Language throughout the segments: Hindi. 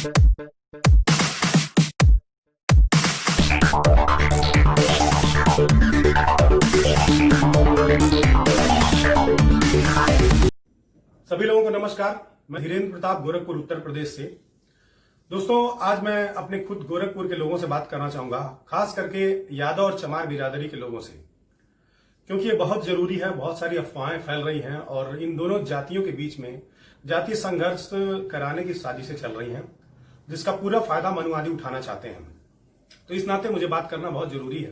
सभी लोगों को नमस्कार। मैं धीरेन्द्र प्रताप, गोरखपुर, उत्तर प्रदेश से। दोस्तों, आज मैं अपने खुद गोरखपुर के लोगों से बात करना चाहूंगा, खास करके यादव और चमार बिरादरी के लोगों से, क्योंकि ये बहुत जरूरी है। बहुत सारी अफवाहें फैल रही हैं और इन दोनों जातियों के बीच में जातीय संघर्ष कराने की साजिशें चल रही हैं, जिसका पूरा फायदा मनुवादी उठाना चाहते हैं। तो इस नाते मुझे बात करना बहुत जरूरी है।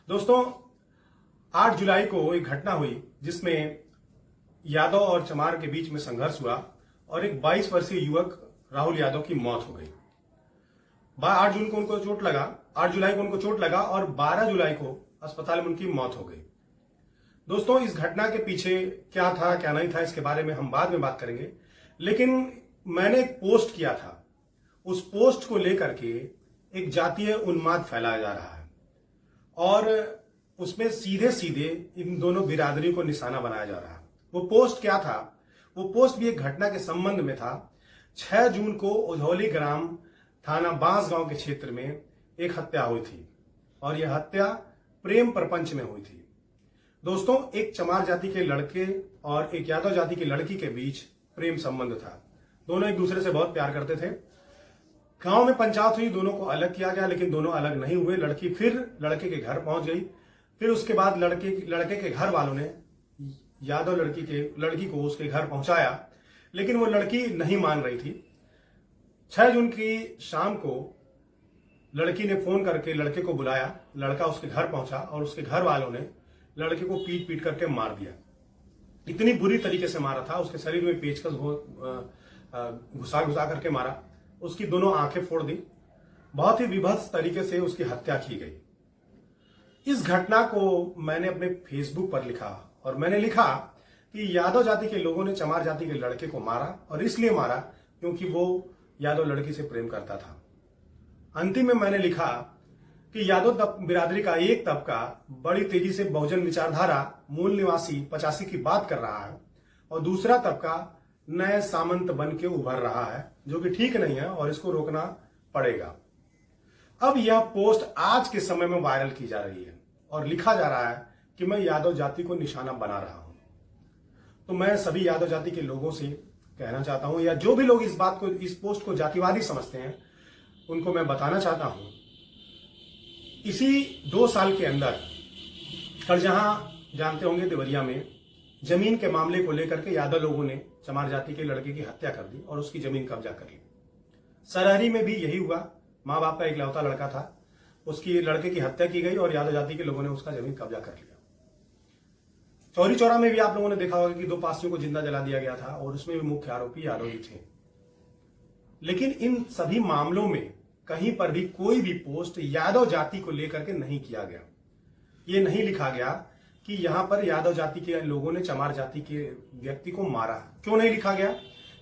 दोस्तों, 8 जुलाई को एक घटना हुई जिसमें यादव और चमार के बीच में संघर्ष हुआ और एक 22 वर्षीय युवक राहुल यादव की मौत हो गई। 8 जून को उनको चोट लगा, 8 जुलाई को उनको चोट लगा और 12 जुलाई को अस्पताल में उनकी मौत हो गई। दोस्तों, इस घटना के पीछे क्या था क्या नहीं था इसके बारे में हम बाद में बात करेंगे, लेकिन मैंने एक पोस्ट किया था। उस पोस्ट को लेकर के एक जातीय उन्माद फैलाया जा रहा है और उसमें सीधे सीधे इन दोनों बिरादरी को निशाना बनाया जा रहा है। वो पोस्ट क्या था? वो पोस्ट भी एक घटना के संबंध में था। 6 जून को उधौली ग्राम थाना बांसगांव के क्षेत्र में एक हत्या हुई थी और यह हत्या प्रेम प्रपंच में हुई थी। दोस्तों, एक चमार जाति के लड़के और एक यादव जाति की लड़की के बीच प्रेम संबंध था। दोनों एक दूसरे से बहुत प्यार करते थे। गांव में पंचायत हुई, दोनों को अलग किया गया, लेकिन दोनों अलग नहीं हुए। लड़की फिर लड़के के घर पहुंच गई। फिर उसके बाद लड़के के घर वालों ने यादव लड़की को उसके घर पहुंचाया, लेकिन वो लड़की नहीं मान रही थी। 6 जून की शाम को लड़की ने फोन करके लड़के को बुलाया। लड़का उसके घर पहुंचा और उसके घर वालों ने लड़के को पीट पीट करके मार दिया। इतनी बुरी तरीके से मारा था, उसके शरीर में पेचकस घुसा घुसा करके मारा। उसकी दोनों आंखें फोड़ दी। बहुत ही विभत्स तरीके से उसकी हत्या की गई। इस घटना को मैंने अपने फेसबुक पर लिखा और मैंने लिखा कि यादव जाति के लोगों ने चमार जाति के लड़के को मारा और इसलिए मारा क्योंकि वो यादव लड़की से प्रेम करता था। अंतिम में मैंने लिखा कि यादव बिरादरी का एक तबका बड़ी तेजी से बहुजन विचारधारा मूल निवासी 85 की बात कर रहा है और दूसरा तबका नए सामंत बन के उभर रहा है, जो कि ठीक नहीं है और इसको रोकना पड़ेगा। अब यह पोस्ट आज के समय में वायरल की जा रही है और लिखा जा रहा है कि मैं यादव जाति को निशाना बना रहा हूं। तो मैं सभी यादव जाति के लोगों से कहना चाहता हूं, या जो भी लोग इस पोस्ट को जातिवादी समझते हैं, उनको मैं बताना चाहता हूं, इसी 2 साल के अंदर कल जहां जानते होंगे देवरिया में जमीन के मामले को लेकर के यादव लोगों ने चमार जाति के लड़के की हत्या कर दी और उसकी जमीन कब्जा कर ली। सरहरी में भी यही हुआ। माँ बाप का इकलौता लड़का था, उसकी लड़के की हत्या की गई और यादव जाति के लोगों ने उसका जमीन कब्जा कर लिया। चौरी चौरा में भी आप लोगों ने देखा होगा कि 2 पासियों को जिंदा जला दिया गया था और उसमें भी मुख्य आरोपी यादव ही थे। लेकिन इन सभी मामलों में कहीं पर भी कोई भी पोस्ट यादव जाति को लेकर के नहीं किया गया। ये नहीं लिखा गया कि यहां पर यादव जाति के लोगों ने चमार जाति के व्यक्ति को मारा। क्यों नहीं लिखा गया?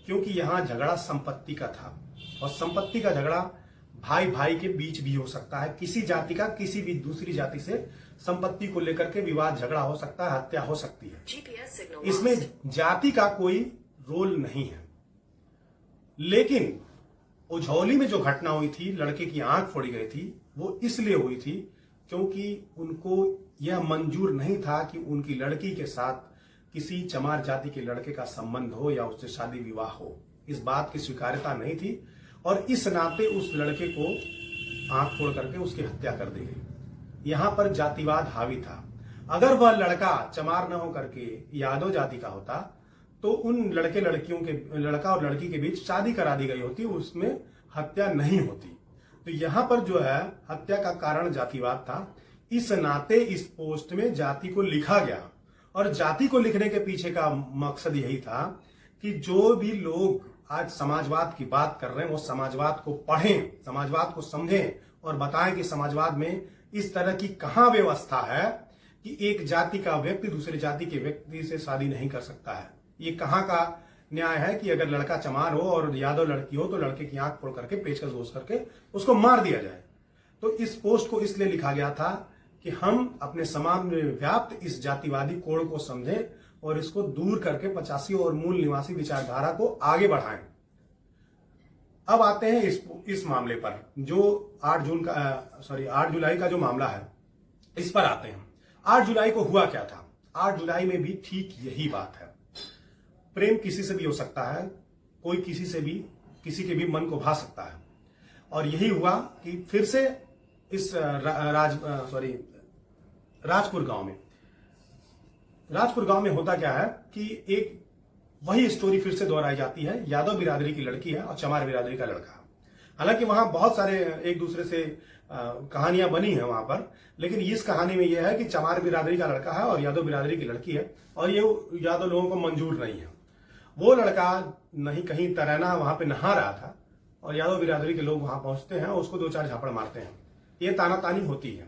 क्योंकि यहां झगड़ा संपत्ति का था और संपत्ति का झगड़ा भाई भाई के बीच भी हो सकता है। किसी जाति का किसी भी दूसरी जाति से संपत्ति को लेकर के विवाद झगड़ा हो सकता है, हत्या हो सकती है। इसमें जाति का कोई रोल नहीं है। लेकिन उझौली में जो घटना हुई थी, लड़के की आंख फोड़ी गई थी, वो इसलिए हुई थी क्योंकि उनको यह मंजूर नहीं था कि उनकी लड़की के साथ किसी चमार जाति के लड़के का संबंध हो या उससे शादी विवाह हो। इस बात की स्वीकार्यता नहीं थी और इस नाते उस लड़के को आंख फोड़ करके उसकी हत्या कर दी गई। यहां पर जातिवाद हावी था। अगर वह लड़का चमार न हो करके यादव जाति का होता तो उन लड़का और लड़की के बीच शादी करा दी गई होती, उसमें हत्या नहीं होती। तो यहां पर जो है हत्या का कारण जातिवाद था। इस नाते इस पोस्ट में जाति को लिखा गया और जाति को लिखने के पीछे का मकसद यही था कि जो भी लोग आज समाजवाद की बात कर रहे हैं वो समाजवाद को पढ़ें, समाजवाद को समझें और बताएं कि समाजवाद में इस तरह की कहां व्यवस्था है कि एक जाति का व्यक्ति दूसरे जाति के व्यक्ति से शादी नहीं कर सकता है। ये कहां का न्याय है कि अगर लड़का चमार हो और यादव लड़की हो तो लड़के की आंख फोड़ करके पेचकस घोष करके उसको मार दिया जाए। तो इस पोस्ट को इसलिए लिखा गया था कि हम अपने समाज में व्याप्त इस जातिवादी कोण को समझें और इसको दूर करके 85 और मूल निवासी विचारधारा को आगे बढ़ाएं। अब आते हैं इस मामले पर, जो 8 जुलाई का जो मामला है, इस पर आते हैं। 8 जुलाई को हुआ क्या था? 8 जुलाई में भी ठीक यही बात है। प्रेम किसी से भी हो सकता है, कोई किसी के भी मन को भा सकता है। और यही हुआ कि फिर से इस राजपुर गांव में होता क्या है कि एक वही स्टोरी फिर से दोहराई जाती है। यादव बिरादरी की लड़की है और चमार बिरादरी का लड़का। हालांकि वहां बहुत सारे एक दूसरे से कहानियां बनी है वहां पर, लेकिन इस कहानी में यह है कि चमार बिरादरी का लड़का है और यादव बिरादरी की लड़की है, और ये यादव लोगों को मंजूर नहीं है। वो लड़का नहीं कहीं तैरना वहां पे नहा रहा था और यादव बिरादरी के लोग वहां पहुंचते हैं और उसको 2-4 झापड़ मारते हैं। ये तानातानी होती है।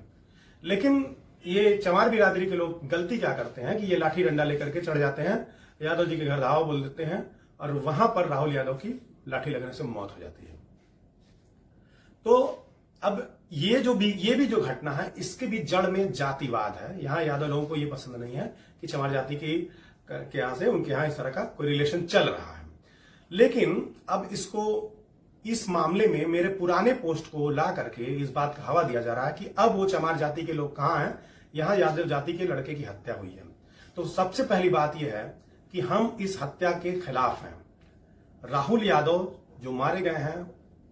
लेकिन ये चमार बिरादरी के लोग गलती क्या करते हैं कि ये लाठी डंडा लेकर के चढ़ जाते हैं, यादव जी के घर धावा बोल देते हैं और वहां पर राहुल यादव की लाठी लगने से मौत हो जाती है। तो अब ये भी जो घटना है, इसके भी जड़ में जातिवाद है। यहाँ यादव लोगों को ये पसंद नहीं है कि चमार जाति के यहां से उनके यहां इस तरह का कोई रिलेशन चल रहा है। लेकिन अब इस मामले में मेरे पुराने पोस्ट को ला करके इस बात का हवा दिया जा रहा है कि अब वो चमार जाति के लोग कहां हैं, यहां यादव जाति के लड़के की हत्या हुई है। तो सबसे पहली बात यह है कि हम इस हत्या के खिलाफ हैं। राहुल यादव जो मारे गए हैं,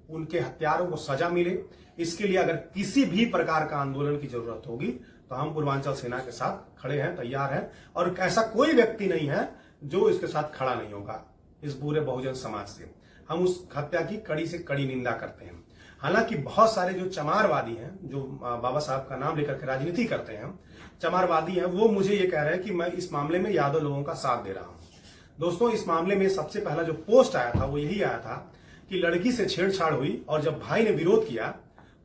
उनके हत्यारों को सजा मिले, इसके लिए अगर किसी भी प्रकार का आंदोलन की जरूरत होगी तो हम पूर्वांचल सेना के साथ खड़े हैं, तैयार हैं। और ऐसा कोई व्यक्ति नहीं है जो इसके साथ खड़ा नहीं होगा। इस पूरे बहुजन समाज से हम उस हत्या की कड़ी से कड़ी निंदा करते हैं। हालांकि बहुत सारे जो चमारवादी हैं, जो बाबा साहब का नाम लेकर के राजनीति करते हैं, चमारवादी हैं, वो मुझे ये कह रहे हैं कि मैं इस मामले में यादव लोगों का साथ दे रहा हूं। दोस्तों, इस मामले में सबसे पहला जो पोस्ट आया था वो यही आया था कि लड़की से छेड़छाड़ हुई और जब भाई ने विरोध किया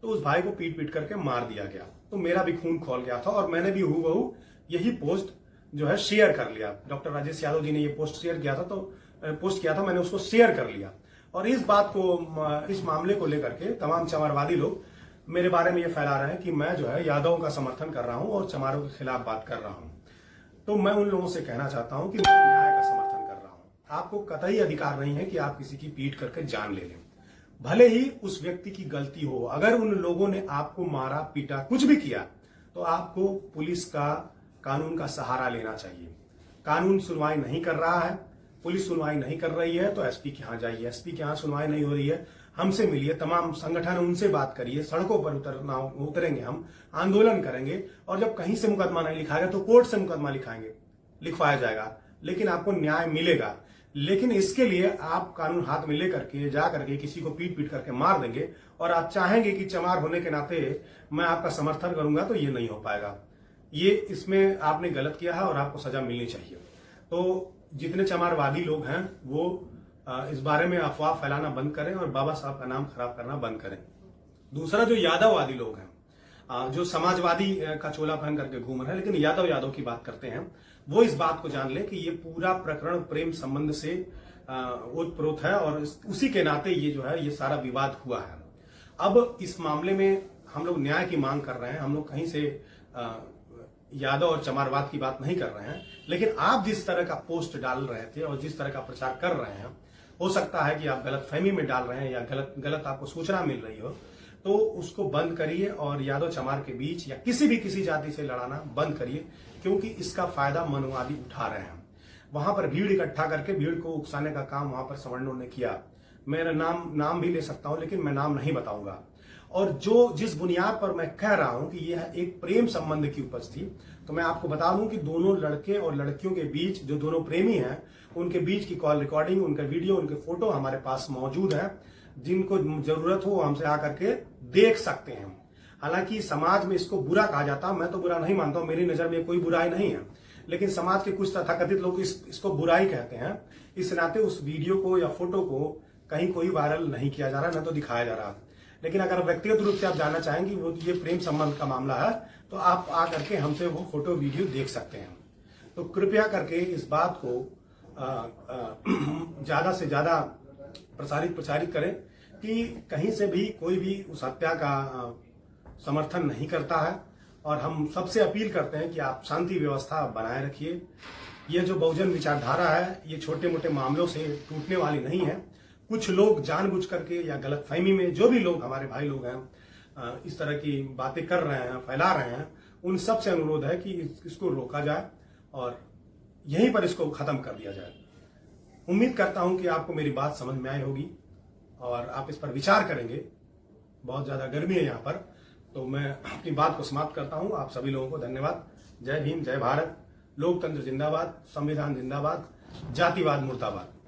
तो उस भाई को पीट करके मार दिया गया। तो मेरा भी खून खौल गया था और मैंने भी हूबहू यही पोस्ट जो है शेयर कर लिया। डॉक्टर राजेश यादव जी ने ये पोस्ट किया था, मैंने उसको शेयर कर लिया। और इस मामले को लेकर के तमाम चमारवादी लोग मेरे बारे में ये फैला रहे हैं कि मैं जो है यादवों का समर्थन कर रहा हूं और चमारों के खिलाफ बात कर रहा हूं। तो मैं उन लोगों से कहना चाहता हूं कि मैं न्याय का समर्थन कर रहा हूं। आपको कतई अधिकार नहीं है कि आप किसी की पीट करके जान ले लें, भले ही उस व्यक्ति की गलती हो। अगर उन लोगों ने आपको मारा, पीटा, कुछ भी किया, तो आपको पुलिस का, कानून का सहारा लेना चाहिए। कानून सुनवाई नहीं कर रहा है, पुलिस सुनवाई नहीं कर रही है, तो एसपी के यहां जाइए। एसपी के यहां सुनवाई नहीं हो रही है, हमसे मिलिए, तमाम संगठन उनसे बात करिए, सड़कों पर उतरेंगे, हम आंदोलन करेंगे। और जब कहीं से मुकदमा नहीं लिखाएगा तो कोर्ट से मुकदमा लिखवाया जाएगा, लेकिन आपको न्याय मिलेगा। लेकिन इसके लिए आप कानून हाथ में लेकर के जा करके किसी को पीट करके मार देंगे और आप चाहेंगे कि चमार होने के नाते मैं आपका समर्थन करूंगा, तो ये नहीं हो पाएगा। ये इसमें आपने गलत किया है और आपको सजा मिलनी चाहिए। तो जितने चमारवादी लोग हैं वो इस बारे में अफवाह फैलाना बंद करें और बाबा साहब का नाम खराब करना बंद करें। दूसरा, जो यादववादी लोग हैं, जो समाजवादी का चोला पहन करके घूम रहे हैं लेकिन यादव की बात करते हैं, वो इस बात को जान ले कि ये पूरा प्रकरण प्रेम संबंध से ओतप्रोत है और उसी के नाते ये जो है ये सारा विवाद हुआ है। अब इस मामले में हम लोग न्याय की मांग कर रहे हैं। हम लोग कहीं से यादव और चमारवाद की बात नहीं कर रहे हैं। लेकिन आप जिस तरह का पोस्ट डाल रहे थे और जिस तरह का प्रचार कर रहे हैं, हो सकता है कि आप गलत फहमी में डाल रहे हैं या गलत आपको सूचना मिल रही हो, तो उसको बंद करिए और यादव चमार के बीच या किसी जाति से लड़ाना बंद करिए, क्योंकि इसका फायदा मनवादी उठा रहे हैं। वहां पर भीड़ इकट्ठा करके भीड़ को उकसाने का काम वहां पर सवर्णों ने किया। मेरा नाम भी ले सकता हूं, लेकिन मैं नाम नहीं बताऊंगा। और जिस बुनियाद पर मैं कह रहा हूं कि यह एक प्रेम संबंध की उपज थी, तो मैं आपको बता दूं कि दोनों लड़के और लड़कियों के बीच, जो दोनों प्रेमी हैं, उनके बीच की कॉल रिकॉर्डिंग, उनका वीडियो, उनके फोटो हमारे पास मौजूद है। जिनको जरूरत हो हम से आकर के देख सकते हैं। हालांकि समाज में इसको बुरा कहा जाता, मैं तो बुरा नहीं मानता हूं, मेरी नजर में कोई बुराई नहीं है, लेकिन समाज के कुछ तथाकथित लोग इसको बुराई कहते हैं। इस नाते उस वीडियो को या फोटो को कहीं कोई वायरल नहीं किया जा रहा, न तो दिखाया जा रहा। लेकिन अगर व्यक्तिगत रूप से आप जानना चाहेंगे वो ये प्रेम संबंध का मामला है, तो आप आकर के हमसे वो फोटो वीडियो देख सकते हैं। तो कृपया करके इस बात को ज्यादा से ज्यादा प्रचारित करें कि कहीं से भी कोई भी उस हत्या का समर्थन नहीं करता है। और हम सबसे अपील करते हैं कि आप शांति व्यवस्था बनाए रखिए। ये जो बहुजन विचारधारा है, ये छोटे मोटे मामलों से टूटने वाली नहीं है। कुछ लोग जानबूझ करके या गलतफहमी में, जो भी लोग हमारे भाई लोग हैं इस तरह की बातें कर रहे हैं, फैला रहे हैं, उन सब से अनुरोध है कि इसको रोका जाए और यहीं पर इसको खत्म कर दिया जाए। उम्मीद करता हूं कि आपको मेरी बात समझ में आई होगी और आप इस पर विचार करेंगे। बहुत ज्यादा गर्मी है यहाँ पर, तो मैं अपनी बात को समाप्त करता हूं। आप सभी लोगों को धन्यवाद। जय भीम, जय भारत, लोकतंत्र जिंदाबाद, संविधान जिंदाबाद, जातिवाद मुर्दाबाद।